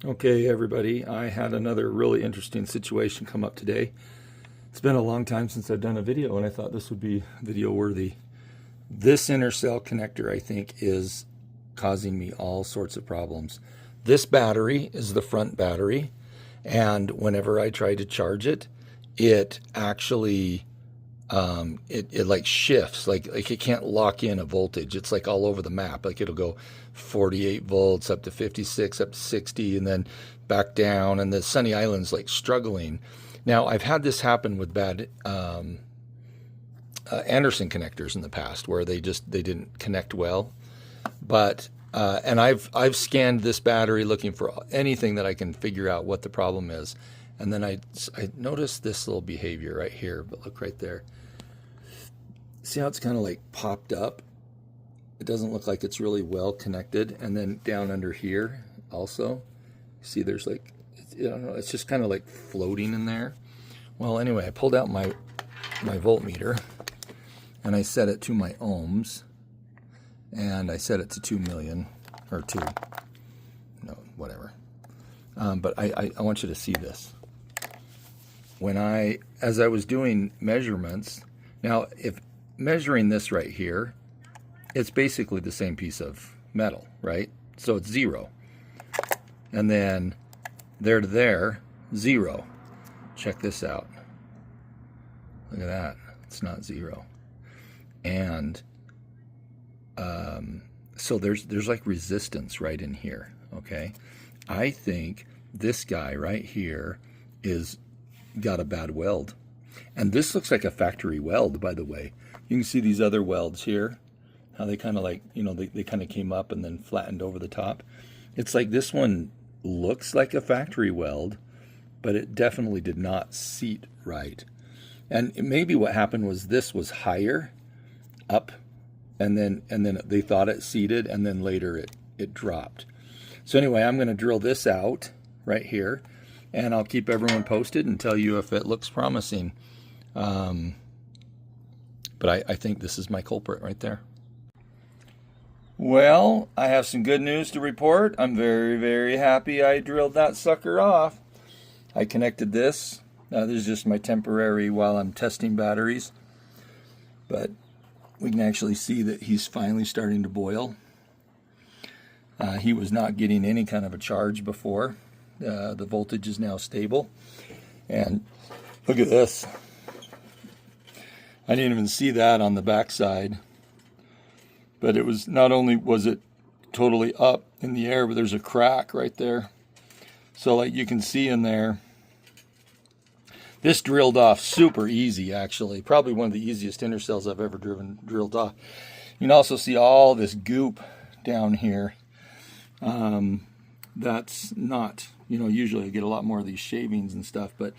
Okay, everybody, I had another really interesting situation come up today. It's been a long time since I've done a video, and I thought this would be video worthy. This intercell connector, I think, is causing me all sorts of problems. This battery is the front battery, and whenever I try to charge it, it actually it like shifts, like it can't lock in a voltage. It's like all over the map. Like it'll go 48 volts up to 56, up to 60, and then back down. And the Sunny Island's like struggling. Now I've had this happen with bad Anderson connectors in the past, where they didn't connect well. But and I've scanned this battery looking for anything that I can figure out what the problem is. And then I noticed this little behavior right here, but look right there. See how it's kind of like popped up? It doesn't look like it's really well connected. And then down under here also, see there's like, I don't know, it's just kind of like floating in there. Well, anyway, I pulled out my voltmeter and I set it to my ohms, and I set it to 2 million, or 2, no, whatever. But I want you to see this. As I was doing measurements, now if measuring this right here, it's basically the same piece of metal, right? So it's 0. And then there to there, 0. Check this out. Look at that. It's not 0. And so there's like resistance right in here, okay? I think this guy right here is got a bad weld. And this looks like a factory weld, by the way. You can see these other welds here, how they kind of like, you know, they kind of came up and then flattened over the top. It's like this one looks like a factory weld, but it definitely did not seat right. And maybe what happened was this was higher up, and then they thought it seated, and then later it dropped. So anyway, I'm going to drill this out right here, and I'll keep everyone posted and tell you if it looks promising. But I think this is my culprit right there. Well, I have some good news to report. I'm very, very happy I drilled that sucker off. I connected this. This is just my temporary while I'm testing batteries. But we can actually see that he's finally starting to boil. He was not getting any kind of a charge before. The voltage is now stable. And look at this. I didn't even see that on the backside. But it was, not only was it totally up in the air, but there's a crack right there. So like you can see in there, this drilled off super easy, actually. Probably one of the easiest intercells I've ever drilled off. You can also see all this goop down here. That's not, you know, usually I get a lot more of these shavings and stuff, but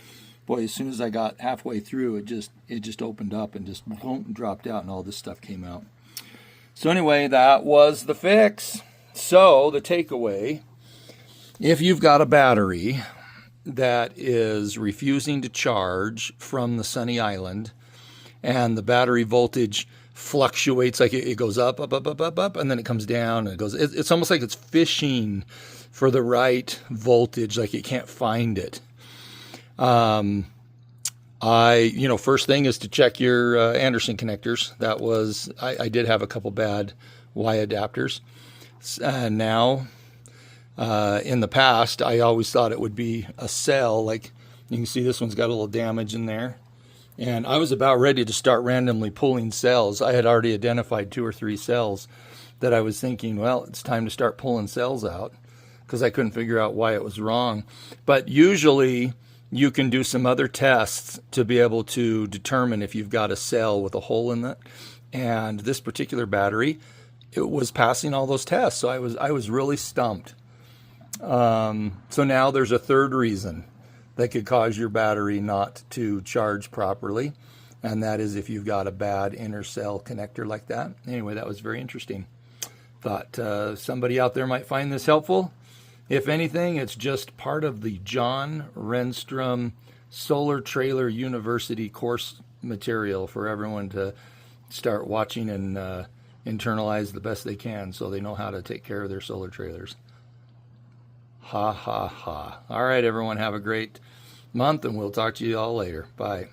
boy, as soon as I got halfway through, it just opened up and just boom, dropped out, and all this stuff came out. So anyway, that was the fix. So the takeaway, if you've got a battery that is refusing to charge from the Sunny Island, and the battery voltage fluctuates, like it goes up, and then it comes down, and it goes, it's almost like it's fishing for the right voltage, like it can't find it. First thing is to check your Anderson connectors. That was, I did have a couple bad Y adapters. Now, in the past, I always thought it would be a cell. Like you can see, this one's got a little damage in there. And I was about ready to start randomly pulling cells. I had already identified 2 or 3 cells that I was thinking, well, it's time to start pulling cells out, because I couldn't figure out why it was wrong. But usually you can do some other tests to be able to determine if you've got a cell with a hole in it. And this particular battery, it was passing all those tests. So I was really stumped. So now there's a third reason that could cause your battery not to charge properly. And that is if you've got a bad intercell connector like that. Anyway, that was very interesting. Thought somebody out there might find this helpful. If anything, it's just part of the John Renstrom Solar Trailer University course material for everyone to start watching and internalize the best they can, so they know how to take care of their solar trailers. Ha ha ha. All right, everyone, have a great month, and we'll talk to you all later. Bye.